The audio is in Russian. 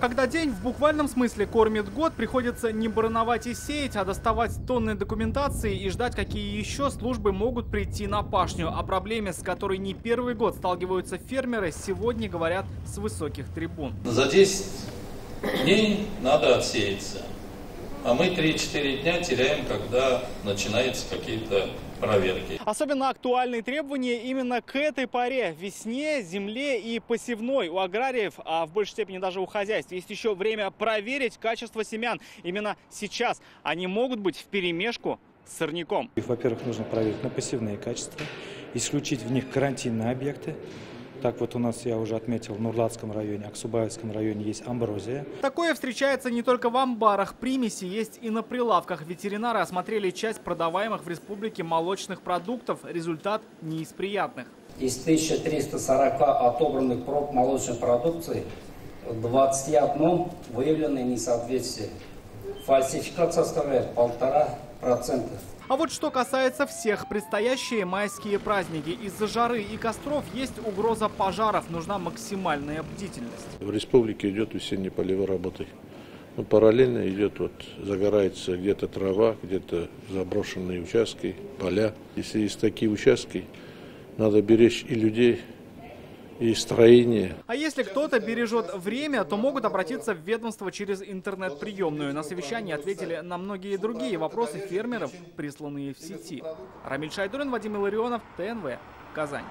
Когда день в буквальном смысле кормит год, приходится не барановать и сеять, а доставать тонны документации и ждать, какие еще службы могут прийти на пашню. О проблеме, с которой не первый год сталкиваются фермеры, сегодня говорят с высоких трибун. За 10 дней надо отсеяться, а мы 3-4 дня теряем, когда начинаются какие-то проверки. Особенно актуальные требования именно к этой поре, весне, земле и посевной. У аграриев, а в большей степени даже у хозяйств, есть еще время проверить качество семян. Именно сейчас они могут быть вперемешку с сорняком. Во-первых, нужно проверить на посевные качества, исключить в них карантинные объекты. Так вот у нас, я уже отметил, в Нурладском районе, Аксубаевском районе есть амброзия. Такое встречается не только в амбарах. Примеси есть и на прилавках. Ветеринары осмотрели часть продаваемых в республике молочных продуктов. Результат не из приятных. Из 1340 отобранных проб молочной продукции 21 выявлено несоответствие. Фальсификация составляет 1,5%. А вот что касается всех, предстоящие майские праздники. Из-за жары и костров есть угроза пожаров. Нужна максимальная бдительность. В республике идет весенняя полевая работа. Но параллельно идет, загорается где-то трава, где-то заброшенные участки, поля. Если есть такие участки, надо беречь и людей, и строение. А если кто-то бережет время, то могут обратиться в ведомство через интернет-приемную. На совещании ответили на многие другие вопросы фермеров, присланные в сети. Рамиль Шайдурин, Вадим Илларионов, ТНВ, Казань.